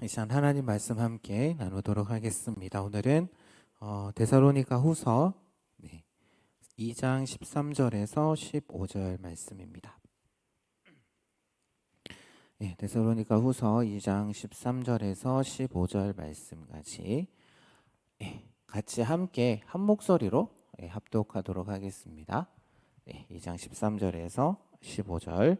이 시간 하나님 말씀 함께 나누도록 하겠습니다. 오늘은 데살로니가 후서 2장 13절에서 15절 말씀입니다. 데살로니가 후서 2장 13절에서 15절 말씀까지 같이 함께 한 목소리로 합독하도록 하겠습니다. 2장 13절에서 15절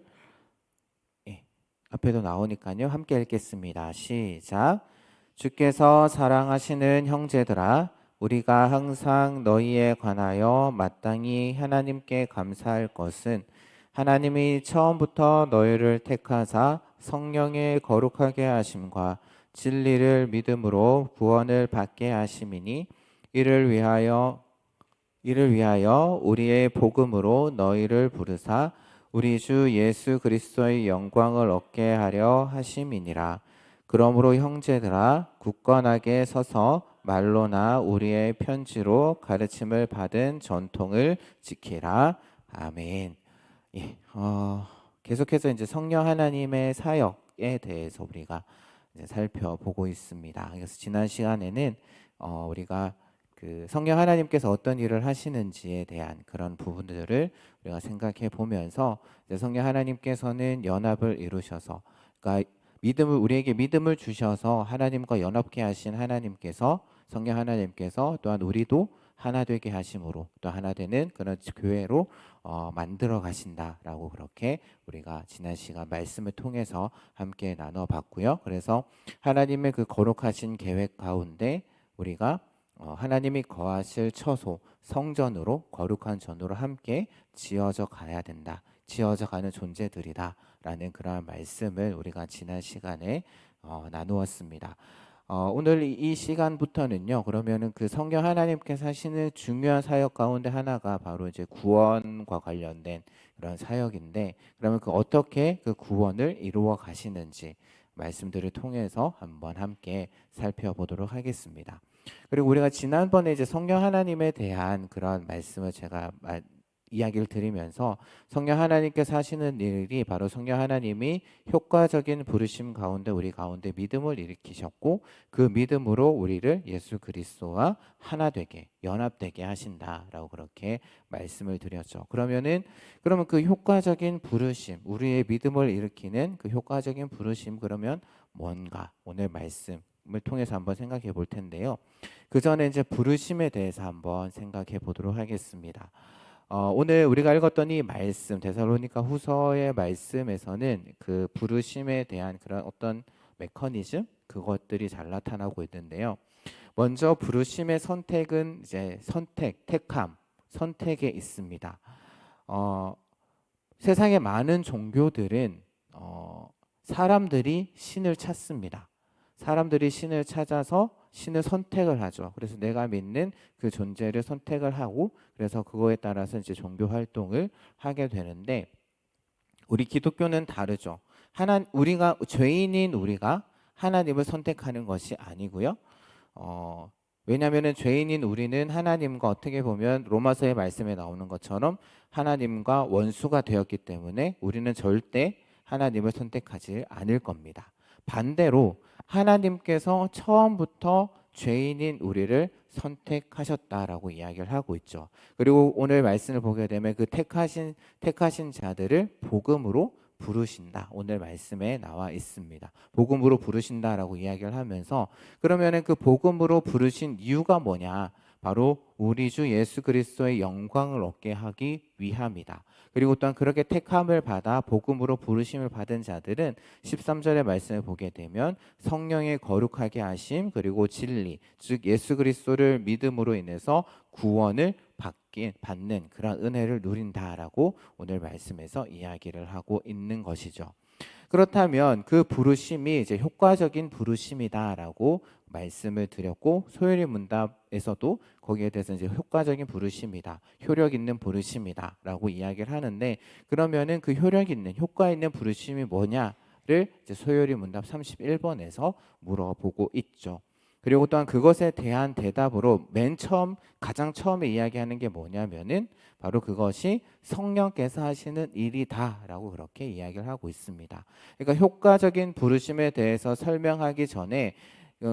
앞에도 나오니까요. 함께 읽겠습니다. 시작. 주께서 사랑하시는 형제들아, 우리가 항상 너희에 관하여 마땅히 하나님께 감사할 것은 하나님이 처음부터 너희를 택하사 성령의 거룩하게 하심과 진리를 믿음으로 구원을 받게 하심이니 이를 위하여 우리의 복음으로 너희를 부르사 우리 주 예수 그리스도의 영광을 얻게 하려 하심이니라. 그러므로 형제들아, 굳건하게 서서 말로나 우리의 편지로 가르침을 받은 전통을 지키라. 아멘. 계속해서 이제 성령 하나님의 사역에 대해서 우리가 이제 살펴보고 있습니다. 그래서 지난 시간에는 우리가 그 성령 하나님께서 어떤 일을 하시는지에 대한 그런 부분들을 우리가 생각해 보면서 이제 성령 하나님께서는 연합을 이루셔서, 그러니까 우리에게 믿음을 주셔서 하나님과 연합케 하신 하나님께서, 성령 하나님께서 또한 우리도 하나 되게 하심으로 또 하나 되는 그런 교회로 만들어 가신다라고 그렇게 우리가 지난 시간 말씀을 통해서 함께 나눠봤고요. 그래서 하나님의 그 거룩하신 계획 가운데 우리가 하나님이 거하실 처소 성전으로, 거룩한 전으로 함께 지어져 가야 된다, 지어져 가는 존재들이다 라는 그러한 말씀을 우리가 지난 시간에 나누었습니다. 오늘 이 시간부터는요, 그러면은 그 성령 하나님께서 하시는 중요한 사역 가운데 하나가 바로 이제 구원과 관련된 그런 사역인데, 그러면 그 어떻게 그 구원을 이루어 가시는지 말씀들을 통해서 한번 함께 살펴보도록 하겠습니다. 그리고 우리가 지난번에 이제 성령 하나님에 대한 그런 말씀을 제가 이야기를 드리면서, 성령 하나님께서 하시는 일이 바로 성령 하나님이 효과적인 부르심 가운데 우리 가운데 믿음을 일으키셨고, 그 믿음으로 우리를 예수 그리스도와 하나 되게, 연합되게 하신다라고 그렇게 말씀을 드렸죠. 그러면 그 효과적인 부르심, 우리의 믿음을 일으키는 그 효과적인 부르심, 그러면 뭔가 오늘 말씀을 통해서 한번 생각해 볼 텐데요. 그 전에 이제 부르심에 대해서 한번 생각해 보도록 하겠습니다. 오늘 우리가 읽었던 이 말씀, 데살로니가 후서의 말씀에서는 그 부르심에 대한 그런 어떤 메커니즘, 그것들이 잘 나타나고 있는데요. 먼저 부르심의 선택은 이제 택함, 선택에 있습니다. 세상의 많은 종교들은 사람들이 신을 찾습니다. 사람들이 신을 찾아서 신을 선택을 하죠. 그래서 내가 믿는 그 존재를 선택을 하고, 그래서 그거에 따라서 이제 종교 활동을 하게 되는데, 우리 기독교는 다르죠. 우리가 죄인인 우리가 하나님을 선택하는 것이 아니고요. 왜냐하면 죄인인 우리는 하나님과 어떻게 보면 로마서의 말씀에 나오는 것처럼 하나님과 원수가 되었기 때문에 우리는 절대 하나님을 선택하지 않을 겁니다. 반대로 하나님께서 처음부터 죄인인 우리를 선택하셨다라고 이야기를 하고 있죠. 그리고 오늘 말씀을 보게 되면 그 택하신 자들을 복음으로 부르신다, 오늘 말씀에 나와 있습니다. 복음으로 부르신다라고 이야기를 하면서, 그러면은 그 복음으로 부르신 이유가 뭐냐? 바로 우리 주 예수 그리스도의 영광을 얻게 하기 위함이다. 그리고 또한 그렇게 택함을 받아 복음으로 부르심을 받은 자들은 13절의 말씀을 보게 되면 성령의 거룩하게 하심, 그리고 진리, 즉 예수 그리스도를 믿음으로 인해서 구원을 받는 그런 은혜를 누린다라고 오늘 말씀에서 이야기를 하고 있는 것이죠. 그렇다면 그 부르심이 이제 효과적인 부르심이다라고 말씀을 드렸고, 소요리 문답에서도 거기에 대해서 이제 효과적인 부르심이다, 효력 있는 부르심이다라고 이야기를 하는데, 그러면은 그 효력 있는, 효과 있는 부르심이 뭐냐를 이제 소요리 문답 31번에서 물어보고 있죠. 그리고 또한 그것에 대한 대답으로 맨 처음 가장 처음에 이야기하는 게 뭐냐면은 바로 그것이 성령께서 하시는 일이다라고 그렇게 이야기를 하고 있습니다. 그러니까 효과적인 부르심에 대해서 설명하기 전에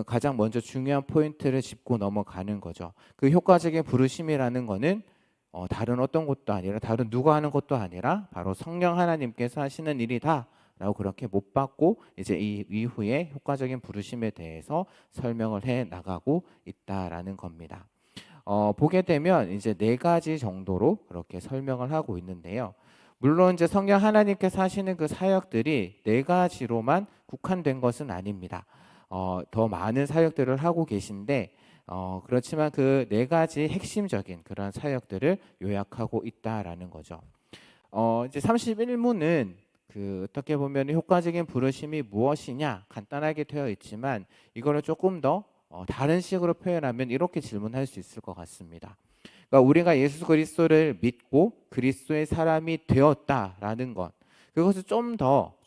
가장 먼저 중요한 포인트를 짚고 넘어가는 거죠. 그 효과적인 부르심이라는 거는 다른 어떤 것도 아니라 다른 누가 하는 것도 아니라 바로 성령 하나님께서 하시는 일이다 라고 그렇게 못 받고 이제 이 이후에 효과적인 부르심에 대해서 설명을 해 나가고 있다라는 겁니다. 보게 되면 이제 네 가지 정도로 그렇게 설명을 하고 있는데요. 물론 이제 성령 하나님께서 하시는 그 사역들이 네 가지로만 국한된 것은 아닙니다. 더 많은 사역들을 하고 계신데 그렇지만 그 네 가지 핵심적인 그런 사역들을 요약하고 있다라는 거죠. 이제 31문은 그 어떻게 보면 효과적인 부르심이 무엇이냐 간단하게 되어 있지만 이거를 조금 더 다른 식으로 표현하면 이렇게 질문할 수 있을 것 같습니다. 그러니까 우리가 예수 그리스도를 믿고 그리스도의 사람이 되었다라는 것, 그것을 좀 더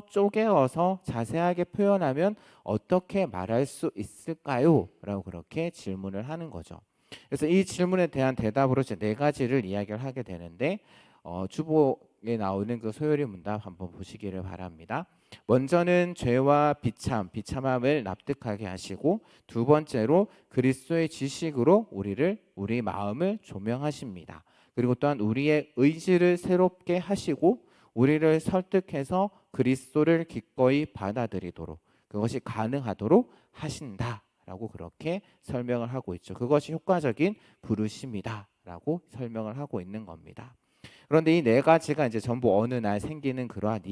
쪼개어서 자세하게 표현하면 어떻게 말할 수 있을까요? 라고 그렇게 질문을 하는 거죠. 그래서 이 질문에 대한 대답으로 이제 네 가지를 이야기를 하게 되는데 주보에 나오는 그 소요리 문답 한번 보시기를 바랍니다. 먼저는 죄와 비참함을 납득하게 하시고, 두 번째로 그리스도의 지식으로 우리 마음을 조명하십니다. 그리고 또한 우리의 의지를 새롭게 하시고 우리를 설득해서 그리스도를 기꺼이 받아들이도록 그것이 가능하도록 하신다라고 그렇게 설명을 하고 있죠. 그것이 효과적인 부르심이다라고 설명을 하고 있는 겁니다. 그런데 이 네 가지가 이제 전부 어느 날 생기는 그러한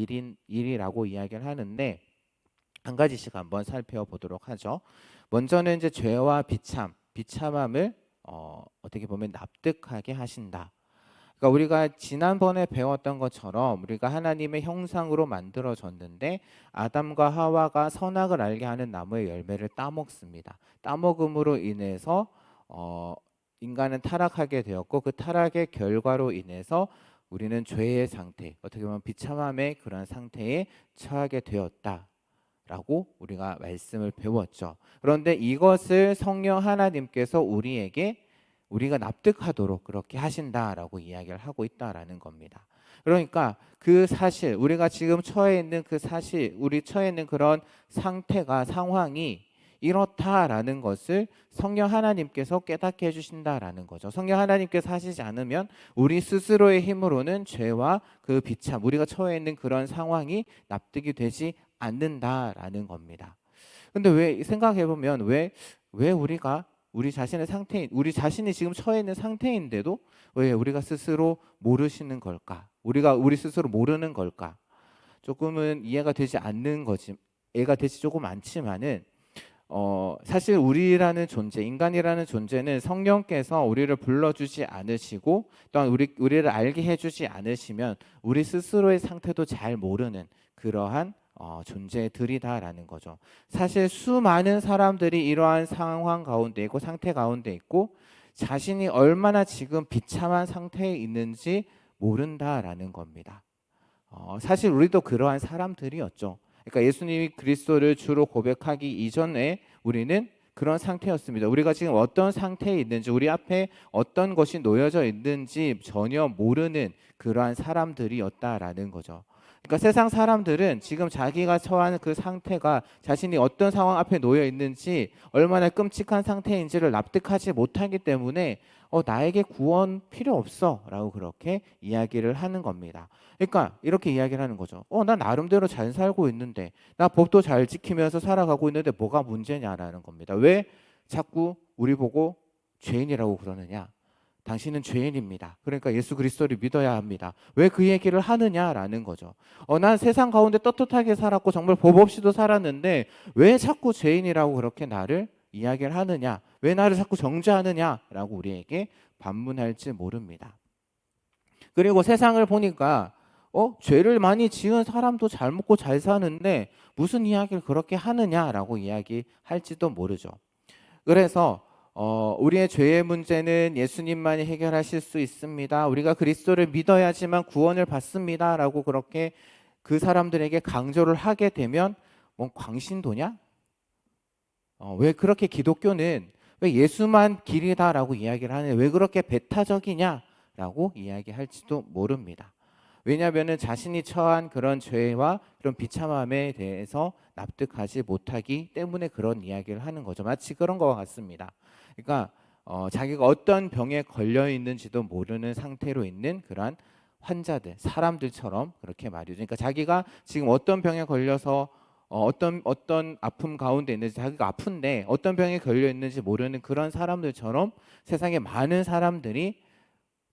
일이라고 이야기를 하는데 한 가지씩 한번 살펴보도록 하죠. 먼저는 이제 죄와 비참함을 어떻게 보면 납득하게 하신다. 그러니까 우리가 지난번에 배웠던 것처럼 우리가 하나님의 형상으로 만들어졌는데 아담과 하와가 선악을 알게 하는 나무의 열매를 따먹습니다. 따먹음으로 인해서 인간은 타락하게 되었고 그 타락의 결과로 인해서 우리는 죄의 상태, 어떻게 보면 비참함의 그런 상태에 처하게 되었다라고 우리가 말씀을 배웠죠. 그런데 이것을 성령 하나님께서 우리가 납득하도록 그렇게 하신다라고 이야기를 하고 있다라는 겁니다. 그러니까 그 사실, 우리가 지금 처해 있는 그 사실, 우리 처해 있는 그런 상황이 이렇다라는 것을 성령 하나님께서 깨닫게 해주신다라는 거죠. 성령 하나님께서 하시지 않으면 우리 스스로의 힘으로는 죄와 그 비참, 우리가 처해 있는 그런 상황이 납득이 되지 않는다라는 겁니다. 근데 왜 생각해 보면 왜 우리 자신이 지금 처해 있는 상태인데도 왜 우리가 스스로 모르시는 걸까? 우리 스스로 모르는 걸까? 조금은 이해가 되지 않는 거지. 애가 되지 조금 않지만은 사실 인간이라는 존재는 성령께서 우리를 불러주지 않으시고 또한 우리를 알게 해주지 않으시면 우리 스스로의 상태도 잘 모르는 그러한 존재들이다라는 거죠. 사실 수많은 사람들이 이러한 상황 가운데 있고 상태 가운데 있고 자신이 얼마나 지금 비참한 상태에 있는지 모른다라는 겁니다. 사실 우리도 그러한 사람들이었죠. 그러니까 예수님이 그리스도를 주로 고백하기 이전에 우리는 그런 상태였습니다. 우리가 지금 어떤 상태에 있는지, 우리 앞에 어떤 것이 놓여져 있는지 전혀 모르는 그러한 사람들이었다라는 거죠. 그러니까 세상 사람들은 지금 자기가 처한 그 상태가 자신이 어떤 상황 앞에 놓여 있는지 얼마나 끔찍한 상태인지를 납득하지 못하기 때문에 나에게 구원 필요 없어 라고 그렇게 이야기를 하는 겁니다. 그러니까 이렇게 이야기를 하는 거죠. 나 나름대로 잘 살고 있는데, 나 법도 잘 지키면서 살아가고 있는데 뭐가 문제냐라는 겁니다. 왜 자꾸 우리 보고 죄인이라고 그러느냐? 당신은 죄인입니다. 그러니까 예수 그리스도를 믿어야 합니다. 왜 그 얘기를 하느냐라는 거죠. 난 세상 가운데 떳떳하게 살았고 정말 법 없이도 살았는데 왜 자꾸 죄인이라고 그렇게 나를 이야기를 하느냐? 왜 나를 자꾸 정죄하느냐라고 우리에게 반문할지 모릅니다. 그리고 세상을 보니까 죄를 많이 지은 사람도 잘 먹고 잘 사는데 무슨 이야기를 그렇게 하느냐라고 이야기할지도 모르죠. 그래서 우리의 죄의 문제는 예수님만이 해결하실 수 있습니다. 우리가 그리스도를 믿어야지만 구원을 받습니다라고 그렇게 그 사람들에게 강조를 하게 되면 광신도냐? 왜 그렇게 기독교는 왜 예수만 길이다라고 이야기를 하는 왜 그렇게 배타적이냐라고 이야기할지도 모릅니다. 왜냐하면 자신이 처한 그런 죄와 그런 비참함에 대해서 납득하지 못하기 때문에 그런 이야기를 하는 거죠. 마치 그런 것과 같습니다. 그러니까 자기가 어떤 병에 걸려 있는지도 모르는 상태로 있는 그러한 환자들, 사람들처럼 그렇게 말이죠. 그러니까 자기가 지금 어떤 병에 걸려서 어떤 아픔 가운데 있는지 자기가 아픈데 어떤 병에 걸려 있는지 모르는 그런 사람들처럼 세상에 많은 사람들이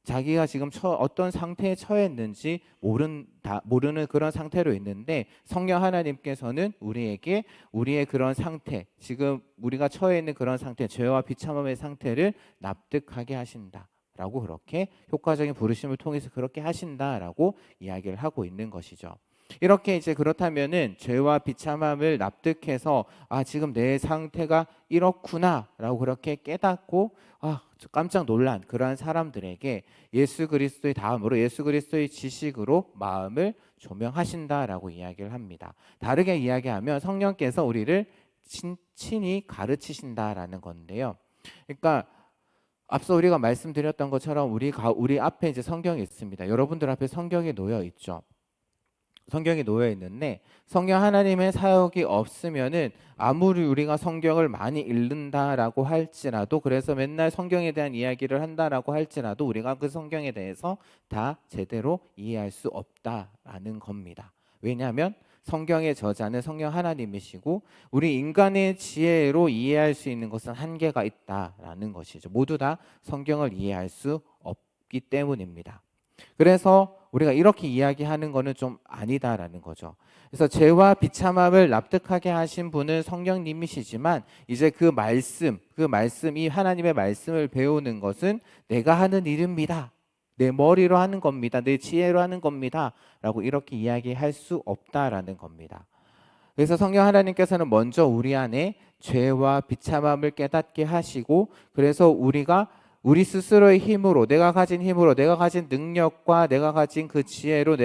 자기가 지금 어떤 상태에 처해 있는지 모르는 그런 상태로 있는데 성령 하나님께서는 우리에게 우리의 그런 상태, 지금 우리가 처해 있는 그런 상태, 죄와 비참함의 상태를 납득하게 하신다라고 그렇게 효과적인 부르심을 통해서 그렇게 하신다라고 이야기를 하고 있는 것이죠. 이렇게 이제 그렇다면은 죄와 비참함을 납득해서 지금 내 상태가 이렇구나라고 그렇게 깨닫고 깜짝 놀란 그러한 사람들에게 예수 그리스도의 다음으로 예수 그리스도의 지식으로 마음을 조명하신다라고 이야기를 합니다. 다르게 이야기하면 성령께서 우리를 친히 가르치신다라는 건데요. 그러니까 앞서 우리가 말씀드렸던 것처럼 우리 앞에 이제 성경이 있습니다. 여러분들 앞에 성경이 놓여 있죠. 성경이 놓여 있는데 성령 하나님의 사역이 없으면은 아무리 우리가 성경을 많이 읽는다라고 할지라도 그래서 맨날 성경에 대한 이야기를 한다라고 할지라도 우리가 그 성경에 대해서 다 제대로 이해할 수 없다라는 겁니다. 왜냐하면 성경의 저자는 성령 하나님이시고 우리 인간의 지혜로 이해할 수 있는 것은 한계가 있다라는 것이죠. 모두 다 성경을 이해할 수 없기 때문입니다. 그래서 우리가 이렇게 이야기하는 거는 좀 아니다라는 거죠. 그래서 죄와 비참함을 납득하게 하신 분은 성령님이시지만 이제 그 말씀이 하나님의 말씀을 배우는 것은 내가 하는 일입니다. 내 머리로 하는 겁니다. 내 지혜로 하는 겁니다. 라고 이렇게 이야기할 수 없다라는 겁니다. 그래서 성령 하나님께서는 먼저 우리 안에 죄와 비참함을 깨닫게 하시고 그래서 우리 스스로의 힘으로 내가 가진 능력과 내가 가진 그 지혜로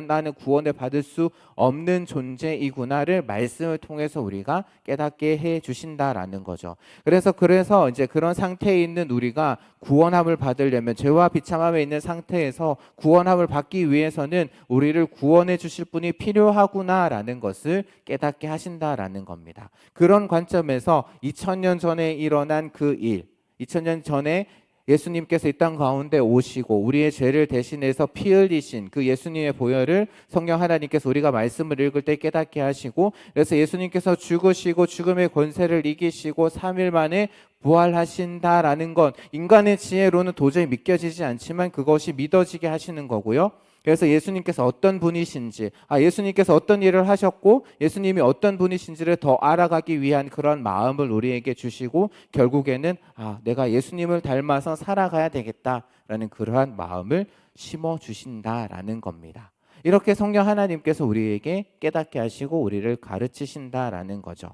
나는 구원을 받을 수 없는 존재이구나를 말씀을 통해서 우리가 깨닫게 해 주신다라는 거죠. 그래서 이제 그런 상태에 있는 우리가 구원함을 받으려면 죄와 비참함에 있는 상태에서 구원함을 받기 위해서는 우리를 구원해 주실 분이 필요하구나라는 것을 깨닫게 하신다라는 겁니다. 그런 관점에서 2000년 전에 일어난 그 일 2000년 전에 예수님께서 이 땅 가운데 오시고 우리의 죄를 대신해서 피 흘리신 그 예수님의 보혈을 성령 하나님께서 우리가 말씀을 읽을 때 깨닫게 하시고 그래서 예수님께서 죽으시고 죽음의 권세를 이기시고 3일 만에 부활하신다라는 건 인간의 지혜로는 도저히 믿겨지지 않지만 그것이 믿어지게 하시는 거고요. 그래서 예수님께서 어떤 분이신지, 예수님께서 어떤 일을 하셨고 예수님이 어떤 분이신지를 더 알아가기 위한 그런 마음을 우리에게 주시고 결국에는 내가 예수님을 닮아서 살아가야 되겠다라는 그러한 마음을 심어 주신다라는 겁니다. 이렇게 성령 하나님께서 우리에게 깨닫게 하시고 우리를 가르치신다라는 거죠.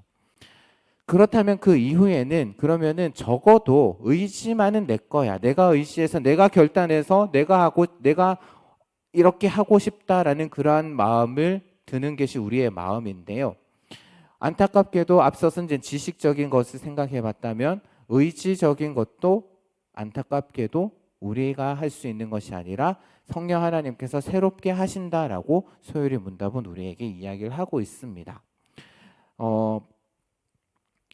그렇다면 그 이후에는 그러면은 적어도 의지만은 내 거야. 내가 의지해서 내가 결단해서 내가 이렇게 하고 싶다라는 그러한 마음을 드는 것이 우리의 마음인데요. 안타깝게도 앞서서 이제 지식적인 것을 생각해 봤다면 의지적인 것도 안타깝게도 우리가 할 수 있는 것이 아니라 성령 하나님께서 새롭게 하신다라고 소요리 문답은 우리에게 이야기를 하고 있습니다.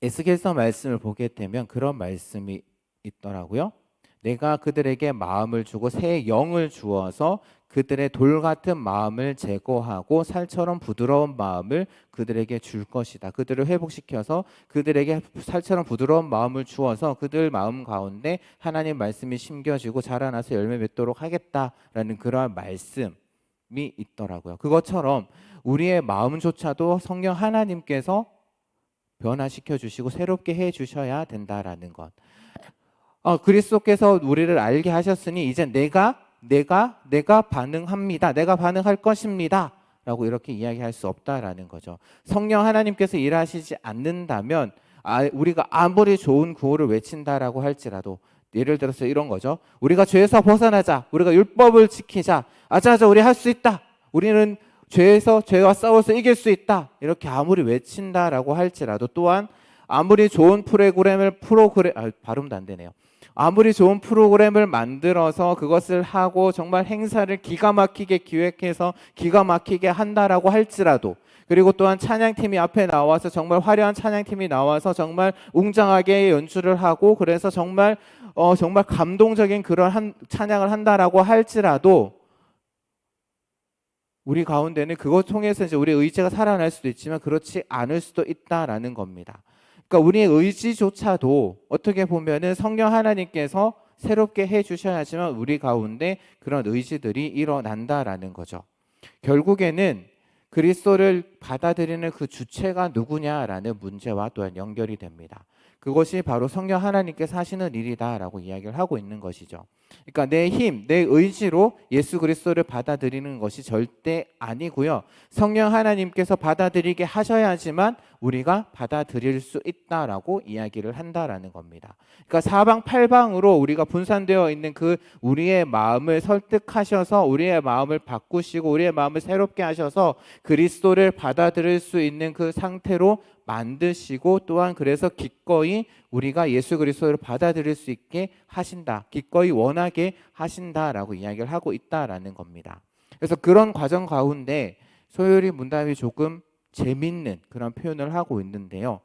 에스겔서 말씀을 보게 되면 그런 말씀이 있더라고요. 내가 그들에게 마음을 주고 새 영을 주어서 그들의 돌 같은 마음을 제거하고 살처럼 부드러운 마음을 그들에게 줄 것이다. 그들을 회복시켜서 그들에게 살처럼 부드러운 마음을 주어서 그들 마음 가운데 하나님 말씀이 심겨지고 자라나서 열매 맺도록 하겠다라는 그러한 말씀이 있더라고요. 그것처럼 우리의 마음조차도 성령 하나님께서 변화시켜 주시고 새롭게 해 주셔야 된다라는 것. 그리스도께서 우리를 알게 하셨으니 이제 내가 반응합니다. 내가 반응할 것입니다. 라고 이렇게 이야기할 수 없다라는 거죠. 성령 하나님께서 일하시지 않는다면 우리가 아무리 좋은 구호를 외친다라고 할지라도 예를 들어서 이런 거죠. 우리가 죄에서 벗어나자. 우리가 율법을 지키자. 아자아자 우리 할 수 있다. 우리는 죄와 싸워서 이길 수 있다. 이렇게 아무리 외친다라고 할지라도 또한 아무리 좋은 발음도 안 되네요. 아무리 좋은 프로그램을 만들어서 그것을 하고 정말 행사를 기가 막히게 기획해서 기가 막히게 한다라고 할지라도, 그리고 또한 찬양팀이 앞에 나와서 정말 화려한 찬양팀이 나와서 정말 웅장하게 연주를 하고 그래서 정말 감동적인 그런 찬양을 한다라고 할지라도 우리 가운데는 그것 통해서 이제 우리의 의지가 살아날 수도 있지만 그렇지 않을 수도 있다라는 겁니다. 그러니까 우리의 의지조차도 어떻게 보면은 성령 하나님께서 새롭게 해 주셔야지만 우리 가운데 그런 의지들이 일어난다라는 거죠. 결국에는 그리스도를 받아들이는 그 주체가 누구냐라는 문제와 또한 연결이 됩니다. 그것이 바로 성령 하나님께서 하시는 일이다라고 이야기를 하고 있는 것이죠. 그러니까 내 힘, 내 의지로 예수 그리스도를 받아들이는 것이 절대 아니고요. 성령 하나님께서 받아들이게 하셔야지만 우리가 받아들일 수 있다라고 이야기를 한다라는 겁니다. 그러니까 사방팔방으로 우리가 분산되어 있는 그 우리의 마음을 설득하셔서 우리의 마음을 바꾸시고 우리의 마음을 새롭게 하셔서 그리스도를 받아들일 수 있는 그 상태로 만드시고 또한 그래서 기꺼이 우리가 예수 그리스도를 받아들일 수 있게 하신다. 기꺼이 원하게 하신다라고 이야기를 하고 있다라는 겁니다. 그래서 그런 과정 가운데 소율이 문답이 조금 재밌는 그런 표현을 하고 있는데요.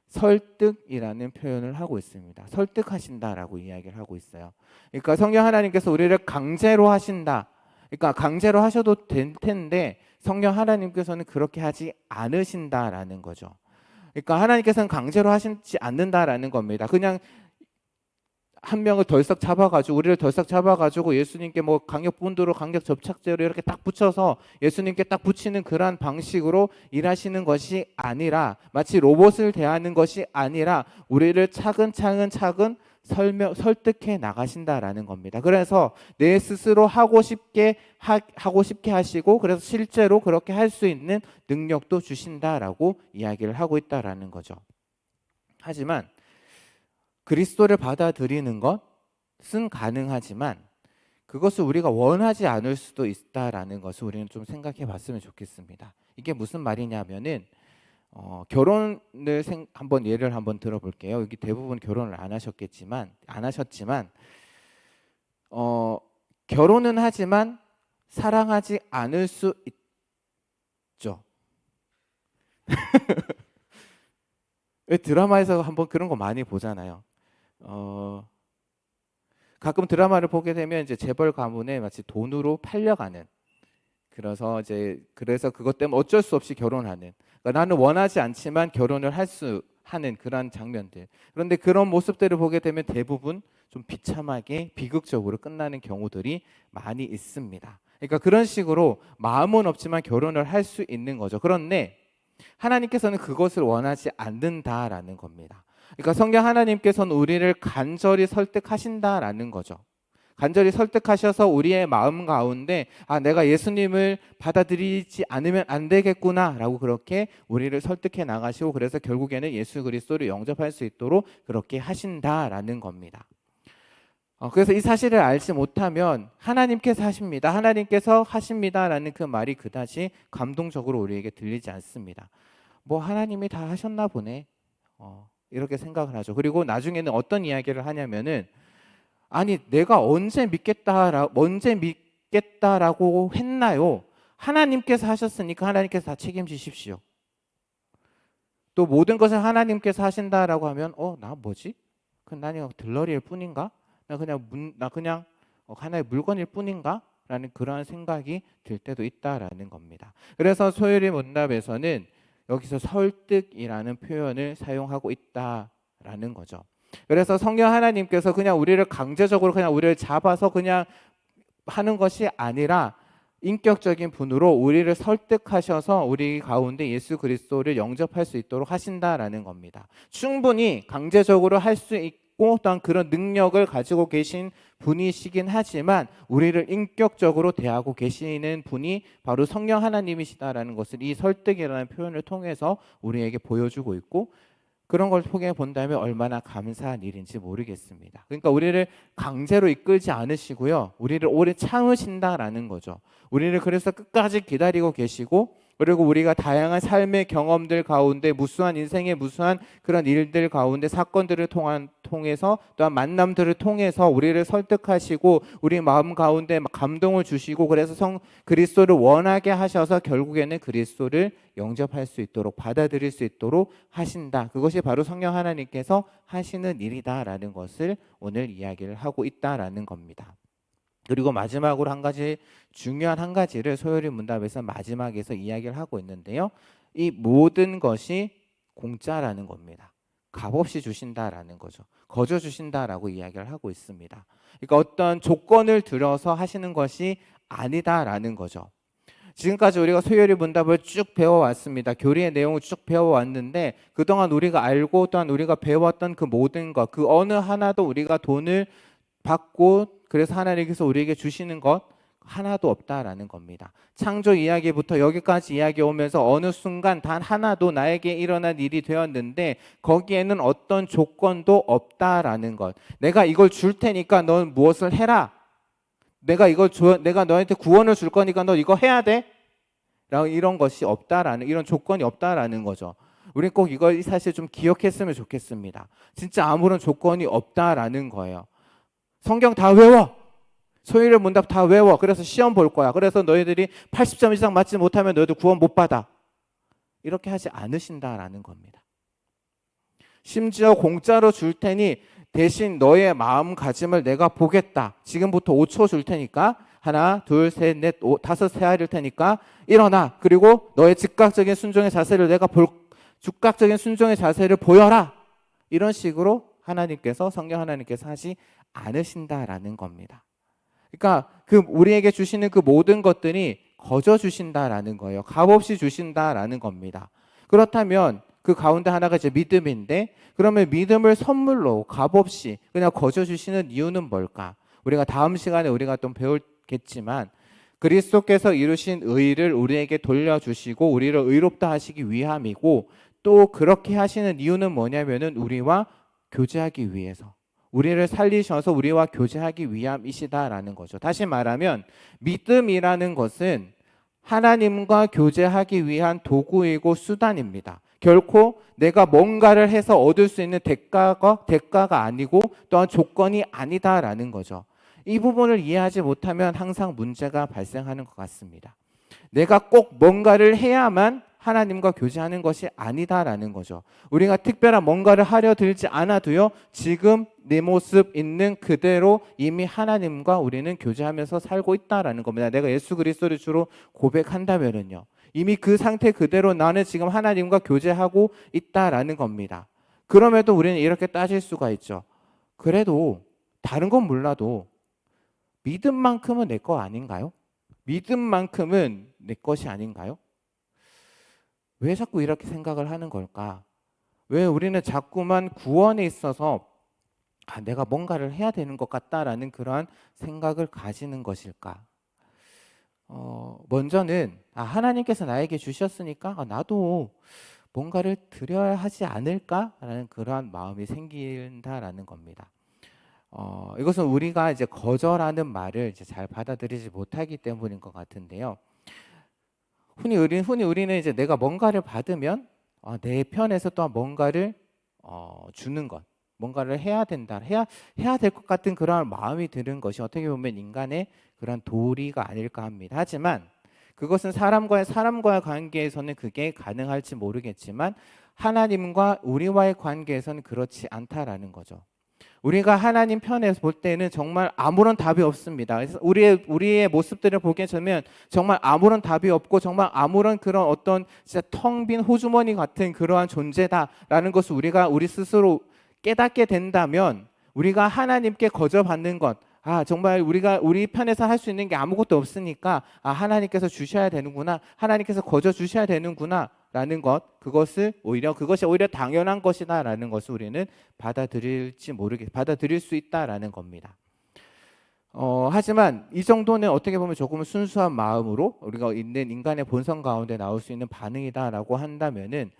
설득이라는 표현을 하고 있습니다. 설득하신다라고 이야기를 하고 있어요. 그러니까 성령 하나님께서 우리를 강제로 하신다. 그러니까 강제로 하셔도 될 텐데 성령 하나님께서는 그렇게 하지 않으신다라는 거죠. 그러니까 하나님께서는 강제로 하시지 않는다라는 겁니다. 그냥 한 명을 덜썩 잡아가지고 우리를 덜썩 잡아가지고 예수님께 뭐 강력 본드로 강력 접착제로 이렇게 딱 붙여서 예수님께 딱 붙이는 그러한 방식으로 일하시는 것이 아니라 마치 로봇을 대하는 것이 아니라 우리를 차근차근 설득해 나가신다라는 겁니다. 그래서 내 스스로 하고 싶게 하시고 그래서 실제로 그렇게 할 수 있는 능력도 주신다라고 이야기를 하고 있다라는 거죠. 하지만 그리스도를 받아들이는 것은 가능하지만 그것을 우리가 원하지 않을 수도 있다라는 것을 우리는 좀 생각해 봤으면 좋겠습니다. 이게 무슨 말이냐면은 결혼을 한번 예를 한번 들어볼게요. 여기 대부분 결혼을 안 하셨지만 결혼은 하지만 사랑하지 않을 수 있죠. 왜 드라마에서 한번 그런 거 많이 보잖아요. 가끔 드라마를 보게 되면 이제 재벌 가문에 마치 돈으로 팔려가는, 그래서 그것 때문에 어쩔 수 없이 결혼하는, 그러니까 나는 원하지 않지만 결혼을 하는 그런 장면들. 그런데 그런 모습들을 보게 되면 대부분 좀 비참하게 비극적으로 끝나는 경우들이 많이 있습니다. 그러니까 그런 식으로 마음은 없지만 결혼을 할 수 있는 거죠. 그런데 하나님께서는 그것을 원하지 않는다라는 겁니다. 그러니까 성령 하나님께서는 우리를 간절히 설득하신다라는 거죠. 간절히 설득하셔서 우리의 마음 가운데 내가 예수님을 받아들이지 않으면 안 되겠구나라고 그렇게 우리를 설득해 나가시고 그래서 결국에는 예수 그리스도를 영접할 수 있도록 그렇게 하신다라는 겁니다. 그래서 이 사실을 알지 못하면 하나님께서 하십니다라는 그 말이 그다지 감동적으로 우리에게 들리지 않습니다. 뭐 하나님이 다 하셨나 보네. 이렇게 생각을 하죠. 그리고 나중에는 어떤 이야기를 하냐면은 내가 언제 믿겠다라고 했나요? 하나님께서 하셨으니까 하나님께서 다 책임지십시오. 또 모든 것을 하나님께서 하신다라고 하면 나 뭐지? 난 들러리일 뿐인가? 나 그냥 하나의 물건일 뿐인가? 라는 그러한 생각이 들 때도 있다라는 겁니다. 그래서 소율이 문답에서는 여기서 설득이라는 표현을 사용하고 있다라는 거죠. 그래서 성령 하나님께서 그냥 우리를 강제적으로 그냥 우리를 잡아서 그냥 하는 것이 아니라 인격적인 분으로 우리를 설득하셔서 우리 가운데 예수 그리스도를 영접할 수 있도록 하신다라는 겁니다. 충분히 강제적으로 할 수 있고 또한 그런 능력을 가지고 계신 분이시긴 하지만 우리를 인격적으로 대하고 계시는 분이 바로 성령 하나님이시다라는 것을 이 설득이라는 표현을 통해서 우리에게 보여주고 있고 그런 걸 통해 본다면 얼마나 감사한 일인지 모르겠습니다. 그러니까 우리를 강제로 이끌지 않으시고요. 우리를 오래 참으신다라는 거죠. 우리를 그래서 끝까지 기다리고 계시고 그리고 우리가 다양한 삶의 경험들 가운데 무수한 인생의 무수한 그런 일들 가운데 사건들을 통해서 또한 만남들을 통해서 우리를 설득하시고 우리 마음 가운데 감동을 주시고 그래서 그리스도를 원하게 하셔서 결국에는 그리스도를 영접할 수 있도록 받아들일 수 있도록 하신다. 그것이 바로 성령 하나님께서 하시는 일이다라는 것을 오늘 이야기를 하고 있다라는 겁니다. 그리고 마지막으로 한 가지 중요한 한 가지를 소요리 문답에서 마지막에서 이야기를 하고 있는데요. 이 모든 것이 공짜라는 겁니다. 값없이 주신다라는 거죠. 거저 주신다라고 이야기를 하고 있습니다. 그러니까 어떤 조건을 들여서 하시는 것이 아니다라는 거죠. 지금까지 우리가 소요리 문답을 쭉 배워왔습니다. 교리의 내용을 쭉 배워왔는데 그동안 우리가 알고 또한 우리가 배웠던 그 모든 것, 그 어느 하나도 우리가 돈을 받고 그래서 하나님께서 우리에게 주시는 것 하나도 없다라는 겁니다. 창조 이야기부터 여기까지 이야기 오면서 어느 순간 단 하나도 나에게 일어난 일이 되었는데 거기에는 어떤 조건도 없다라는 것. 내가 이걸 줄 테니까 넌 무엇을 해라. 내가 너한테 구원을 줄 거니까 너 이거 해야 돼. 라고 이런 것이 없다라는 이런 조건이 없다라는 거죠. 우리 꼭 이걸 사실 좀 기억했으면 좋겠습니다. 진짜 아무런 조건이 없다라는 거예요. 성경 다 외워. 소유의 문답 다 외워. 그래서 시험 볼 거야. 그래서 너희들이 80점 이상 맞지 못하면 너희들 구원 못 받아. 이렇게 하지 않으신다라는 겁니다. 심지어 공짜로 줄 테니 대신 너의 마음가짐을 내가 보겠다. 지금부터 5초 줄 테니까 하나, 둘, 셋, 넷, 다섯 헤아릴 테니까 일어나. 그리고 너의 즉각적인 순종의 자세를 즉각적인 순종의 자세를 보여라. 이런 식으로 성령 하나님께서 하지 않으신다라는 겁니다. 그러니까 우리에게 주시는 그 모든 것들이 거저 주신다라는 거예요. 값없이 주신다라는 겁니다. 그렇다면 그 가운데 하나가 이제 믿음인데 그러면 믿음을 선물로 값없이 그냥 거저 주시는 이유는 뭘까? 우리가 다음 시간에 우리가 또 배우겠지만 그리스도께서 이루신 의를 우리에게 돌려주시고 우리를 의롭다 하시기 위함이고 또 그렇게 하시는 이유는 뭐냐면은 우리와 교제하기 위해서 우리를 살리셔서 우리와 교제하기 위함이시다라는 거죠. 다시 말하면 믿음이라는 것은 하나님과 교제하기 위한 도구이고 수단입니다. 결코 내가 뭔가를 해서 얻을 수 있는 대가가 아니고 또한 조건이 아니다라는 거죠. 이 부분을 이해하지 못하면 항상 문제가 발생하는 것 같습니다. 내가 꼭 뭔가를 해야만 하나님과 교제하는 것이 아니다라는 거죠. 우리가 특별한 뭔가를 하려 들지 않아도요. 지금 내 모습 있는 그대로 이미 하나님과 우리는 교제하면서 살고 있다라는 겁니다. 내가 예수 그리스도를 주로 고백한다면은요. 이미 그 상태 그대로 나는 지금 하나님과 교제하고 있다라는 겁니다. 그럼에도 우리는 이렇게 따질 수가 있죠. 그래도 다른 건 몰라도 믿음만큼은 내 거 아닌가요? 믿음만큼은 내 것이 아닌가요? 왜 자꾸 이렇게 생각을 하는 걸까? 왜 우리는 자꾸만 구원에 있어서 내가 뭔가를 해야 되는 것 같다라는 그러한 생각을 가지는 것일까? 먼저는 하나님께서 나에게 주셨으니까 나도 뭔가를 드려야 하지 않을까라는 그러한 마음이 생긴다라는 겁니다. 이것은 우리가 이제 거절하는 말을 이제 잘 받아들이지 못하기 때문인 것 같은데요. 흔히 우리는 이제 내가 뭔가를 받으면 내 편에서 또한 뭔가를 주는 것, 뭔가를 해야 된다, 해야 될 것 같은 그런 마음이 드는 것이 어떻게 보면 인간의 그런 도리가 아닐까 합니다. 하지만 그것은 사람과의 관계에서는 그게 가능할지 모르겠지만 하나님과 우리와의 관계에서는 그렇지 않다라는 거죠. 우리가 하나님 편에서 볼 때는 정말 아무런 답이 없습니다. 그래서 우리의 모습들을 보게 되면 정말 아무런 답이 없고 정말 아무런 그런 어떤 진짜 텅 빈 호주머니 같은 그러한 존재다라는 것을 우리 스스로 깨닫게 된다면 우리가 하나님께 거저받는 것, 정말 우리 편에서 할 수 있는 게 아무것도 없으니까 하나님께서 주셔야 되는구나, 하나님께서 거저 주셔야 되는구나 라는 것, 그것이 오히려 당연한 것이다라는 것을 우리는 받아들일 수 있다라는 겁니다. 하지만 이 정도는 어떻게 보면 조금 순수한 마음으로 우리가 있는 인간의 본성 가운데 나올 수 있는 반응이다라고 한다면은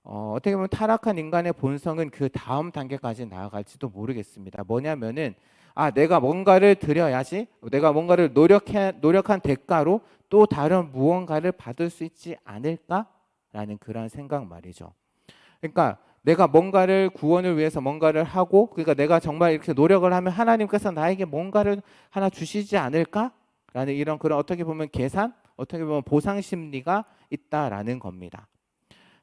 어떻게 보면 타락한 인간의 본성은 그 다음 단계까지 나아갈지도 모르겠습니다. 뭐냐면은 내가 뭔가를 드려야지, 내가 뭔가를 노력한 대가로 또 다른 무언가를 받을 수 있지 않을까라는 그런 생각 말이죠. 그러니까 내가 뭔가를 구원을 위해서 뭔가를 하고, 그러니까 내가 정말 이렇게 노력을 하면 하나님께서 나에게 뭔가를 하나 주시지 않을까라는 이런 그런 어떻게 보면 계산, 어떻게 보면 보상 심리가 있다라는 겁니다.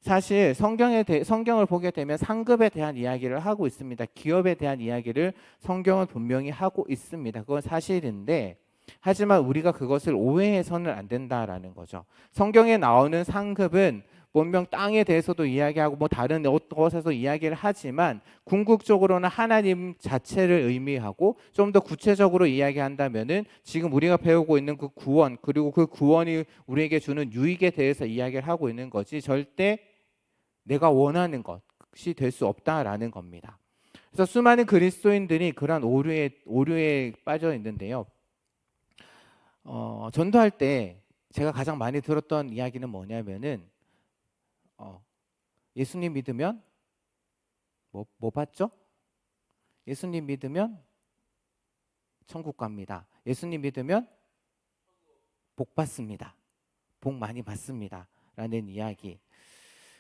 사실 성경을 보게 되면 상급에 대한 이야기를 하고 있습니다. 기업에 대한 이야기를 성경은 분명히 하고 있습니다. 그건 사실인데, 하지만 우리가 그것을 오해해서는 안 된다라는 거죠. 성경에 나오는 상급은 분명 땅에 대해서도 이야기하고 뭐 다른 것에서 이야기를 하지만 궁극적으로는 하나님 자체를 의미하고, 좀 더 구체적으로 이야기한다면은 지금 우리가 배우고 있는 그 구원, 그리고 그 구원이 우리에게 주는 유익에 대해서 이야기를 하고 있는 거지, 절대 내가 원하는 것이 될 수 없다라는 겁니다. 그래서 수많은 그리스도인들이 그런 오류에 빠져 있는데요. 전도할 때 제가 가장 많이 들었던 이야기는 뭐냐면은 예수님 믿으면 뭐 받죠? 예수님 믿으면 천국 갑니다. 예수님 믿으면 복 받습니다. 복 많이 받습니다. 라는 이야기.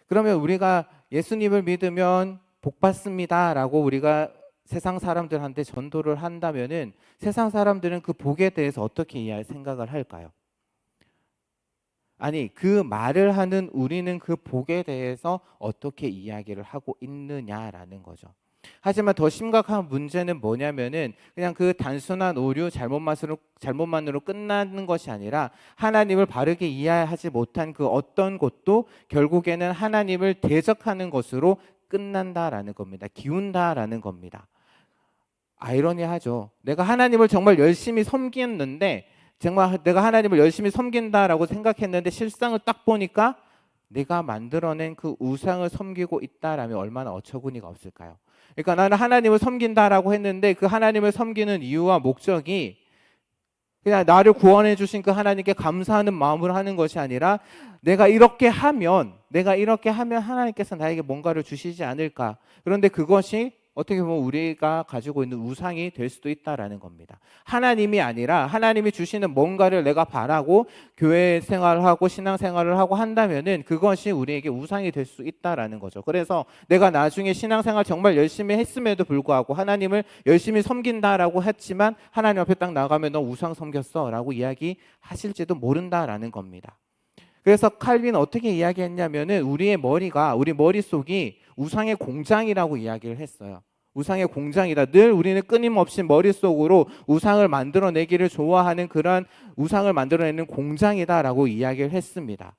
그러면 우리가 예수님을 믿으면 복 받습니다 라고 우리가 세상 사람들한테 전도를 한다면은 세상 사람들은 그 복에 대해서 어떻게 생각을 할까요? 아니, 그 말을 하는 우리는 그 복에 대해서 어떻게 이야기를 하고 있느냐라는 거죠. 하지만 더 심각한 문제는 뭐냐면은 그냥 그 단순한 오류, 잘못만으로 끝나는 것이 아니라 하나님을 바르게 이해하지 못한 그 어떤 것도 결국에는 하나님을 대적하는 것으로 끝난다라는 겁니다. 기운다라는 겁니다. 아이러니하죠. 내가 하나님을 정말 열심히 섬겼는데, 정말 내가 하나님을 열심히 섬긴다라고 생각했는데 실상을 딱 보니까 내가 만들어낸 그 우상을 섬기고 있다라면 얼마나 어처구니가 없을까요? 그러니까 나는 하나님을 섬긴다라고 했는데 그 하나님을 섬기는 이유와 목적이 그냥 나를 구원해 주신 그 하나님께 감사하는 마음으로 하는 것이 아니라 내가 이렇게 하면 하나님께서 나에게 뭔가를 주시지 않을까. 그런데 그것이 어떻게 보면 우리가 가지고 있는 우상이 될 수도 있다라는 겁니다. 하나님이 아니라 하나님이 주시는 뭔가를 내가 바라고 교회 생활을 하고 신앙 생활을 하고 한다면은 그것이 우리에게 우상이 될 수 있다라는 거죠. 그래서 내가 나중에 신앙 생활 정말 열심히 했음에도 불구하고 하나님을 열심히 섬긴다라고 했지만 하나님 앞에 딱 나가면 너 우상 섬겼어라고 이야기하실지도 모른다라는 겁니다. 그래서 칼빈은 어떻게 이야기했냐면은 우리 머릿속이 우상의 공장이라고 이야기를 했어요. 우상의 공장이다. 늘 우리는 끊임없이 머릿속으로 우상을 만들어내기를 좋아하는 그런 우상을 만들어내는 공장이다라고 이야기를 했습니다.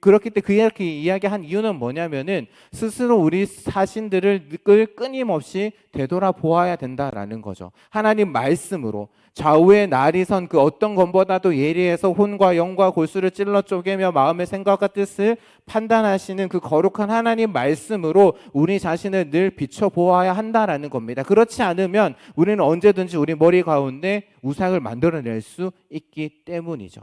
그렇기 때문에 그렇게 이야기한 이유는 뭐냐면은 스스로 우리 자신들을 끊임없이 되돌아보아야 된다라는 거죠. 하나님 말씀으로 좌우의 날이 선 그 어떤 것보다도 예리해서 혼과 영과 골수를 찔러 쪼개며 마음의 생각과 뜻을 판단하시는 그 거룩한 하나님 말씀으로 우리 자신을 늘 비춰보아야 한다라는 겁니다. 그렇지 않으면 우리는 언제든지 우리 머리 가운데 우상을 만들어낼 수 있기 때문이죠.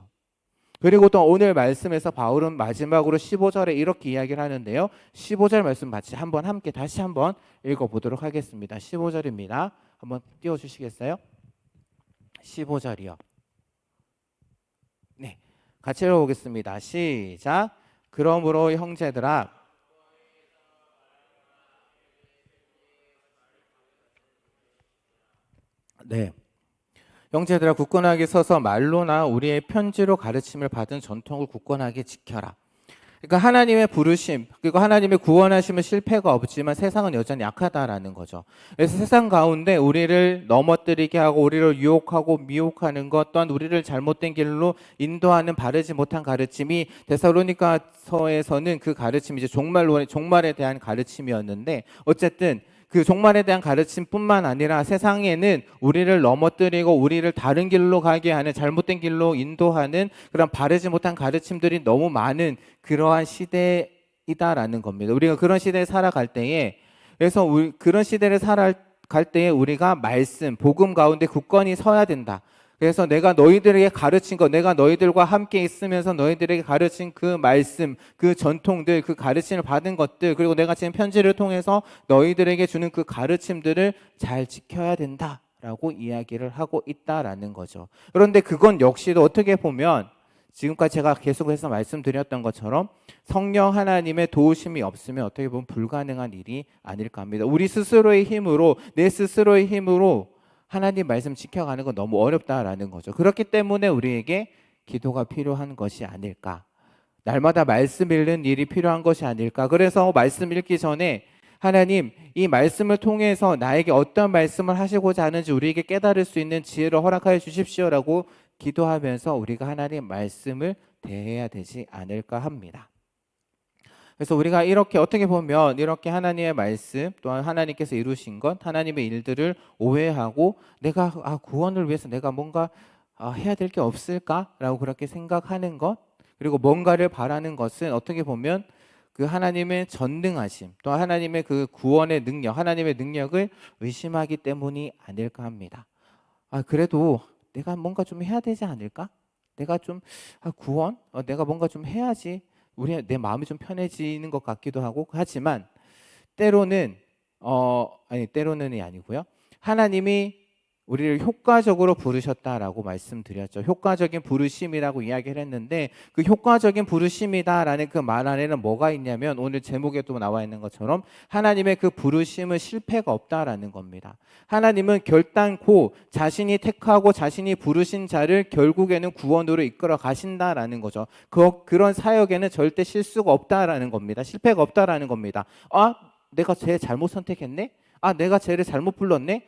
그리고 또 오늘 말씀에서 바울은 마지막으로 15절에 이렇게 이야기를 하는데요. 15절 말씀 함께 다시 한번 읽어보도록 하겠습니다. 15절입니다. 한번 띄워주시겠어요? 15절이요. 네, 같이 읽어보겠습니다. 시작. 그러므로 형제들아, 네, 형제들아 굳건하게 서서 말로나 우리의 편지로 가르침을 받은 전통을 굳건하게 지켜라. 그러니까 하나님의 부르심, 그리고 하나님의 구원하심은 실패가 없지만 세상은 여전히 약하다라는 거죠. 그래서 세상 가운데 우리를 넘어뜨리게 하고 우리를 유혹하고 미혹하는 것, 또한 우리를 잘못된 길로 인도하는 바르지 못한 가르침이 데살로니가서에서는 그 가르침이 이제 종말에 대한 가르침이었는데, 어쨌든 그 종말에 대한 가르침뿐만 아니라 세상에는 우리를 넘어뜨리고 우리를 다른 길로 가게 하는, 잘못된 길로 인도하는 그런 바르지 못한 가르침들이 너무 많은 그러한 시대이다라는 겁니다. 우리가 그런 시대에 살아갈 때에, 그래서 그런 시대를 살아갈 때에 우리가 말씀, 복음 가운데 굳건히 서야 된다. 그래서 내가 너희들에게 가르친 것, 내가 너희들과 함께 있으면서 너희들에게 가르친 그 말씀, 그 전통들, 그 가르침을 받은 것들, 그리고 내가 지금 편지를 통해서 너희들에게 주는 그 가르침들을 잘 지켜야 된다 라고 이야기를 하고 있다라는 거죠. 그런데 그건 역시도 어떻게 보면 지금까지 제가 계속해서 말씀드렸던 것처럼 성령 하나님의 도우심이 없으면 어떻게 보면 불가능한 일이 아닐까 합니다. 우리 스스로의 힘으로, 내 스스로의 힘으로 하나님 말씀 지켜가는 건 너무 어렵다라는 거죠. 그렇기 때문에 우리에게 기도가 필요한 것이 아닐까, 날마다 말씀 읽는 일이 필요한 것이 아닐까. 그래서 말씀 읽기 전에 하나님, 이 말씀을 통해서 나에게 어떤 말씀을 하시고자 하는지 우리에게 깨달을 수 있는 지혜를 허락하여 주십시오라고 기도하면서 우리가 하나님 말씀을 대해야 되지 않을까 합니다. 그래서 우리가 이렇게 어떻게 보면 이렇게 하나님의 말씀 또한 하나님께서 이루신 것, 하나님의 일들을 오해하고 내가 구원을 위해서 내가 뭔가 해야 될 게 없을까라고 그렇게 생각하는 것, 그리고 뭔가를 바라는 것은 어떻게 보면 그 하나님의 전능하심, 또 하나님의 그 구원의 능력, 하나님의 능력을 의심하기 때문이 아닐까 합니다. 그래도 내가 뭔가 좀 해야 되지 않을까? 내가 좀 구원? 내가 뭔가 좀 해야지 내 마음이 좀 편해지는 것 같기도 하고, 하지만 때로는 때로는이 아니고요. 하나님이 우리를 효과적으로 부르셨다라고 말씀드렸죠. 효과적인 부르심이라고 이야기를 했는데, 그 효과적인 부르심이다라는 그 말 안에는 뭐가 있냐면 오늘 제목에도 나와 있는 것처럼 하나님의 그 부르심은 실패가 없다라는 겁니다. 하나님은 결단코 자신이 택하고 자신이 부르신 자를 결국에는 구원으로 이끌어 가신다라는 거죠. 그런 사역에는 절대 실수가 없다라는 겁니다. 실패가 없다라는 겁니다. 내가 쟤 잘못 선택했네? 내가 쟤를 잘못 불렀네?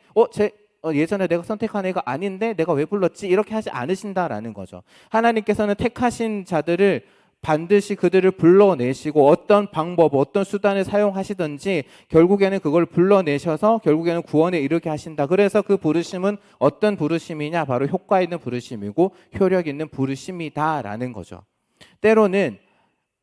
예전에 내가 선택한 애가 아닌데 내가 왜 불렀지? 이렇게 하지 않으신다라는 거죠. 하나님께서는 택하신 자들을 반드시 그들을 불러내시고 어떤 방법, 어떤 수단을 사용하시든지 결국에는 그걸 불러내셔서 결국에는 구원에 이르게 하신다. 그래서 그 부르심은 어떤 부르심이냐? 바로 효과 있는 부르심이고 효력 있는 부르심이다라는 거죠. 때로는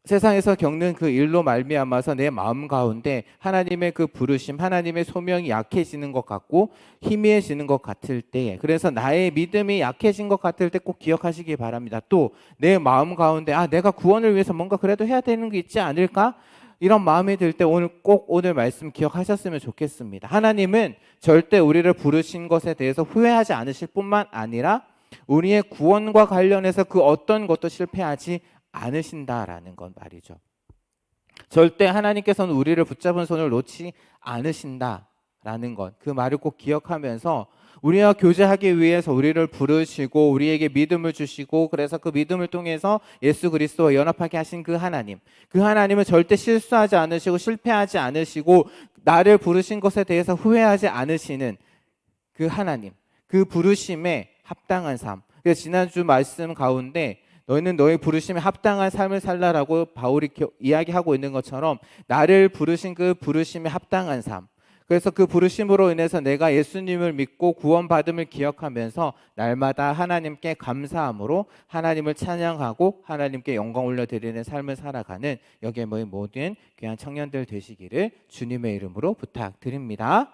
세상에서 겪는 그 일로 말미암아서 내 마음 가운데 하나님의 그 부르심, 하나님의 소명이 약해지는 것 같고 희미해지는 것 같을 때, 그래서 나의 믿음이 약해진 것 같을 때 꼭 기억하시기 바랍니다. 또 내 마음 가운데 내가 구원을 위해서 뭔가 그래도 해야 되는 게 있지 않을까? 이런 마음이 들 때 오늘 말씀 기억하셨으면 좋겠습니다. 하나님은 절대 우리를 부르신 것에 대해서 후회하지 않으실 뿐만 아니라 우리의 구원과 관련해서 그 어떤 것도 실패하지 않으신다라는 건 말이죠. 절대 하나님께서는 우리를 붙잡은 손을 놓지 않으신다라는 것, 그 말을 꼭 기억하면서 우리와 교제하기 위해서 우리를 부르시고 우리에게 믿음을 주시고 그래서 그 믿음을 통해서 예수 그리스도와 연합하게 하신 그 하나님은 절대 실수하지 않으시고 실패하지 않으시고 나를 부르신 것에 대해서 후회하지 않으시는 그 하나님, 그 부르심에 합당한 삶. 그래서 지난주 말씀 가운데 너희는 너희 부르심에 합당한 삶을 살라라고 바울이 이야기하고 있는 것처럼 나를 부르신 그 부르심에 합당한 삶, 그래서 그 부르심으로 인해서 내가 예수님을 믿고 구원받음을 기억하면서 날마다 하나님께 감사함으로 하나님을 찬양하고 하나님께 영광 올려드리는 삶을 살아가는 여기에 모인 모든 귀한 청년들 되시기를 주님의 이름으로 부탁드립니다.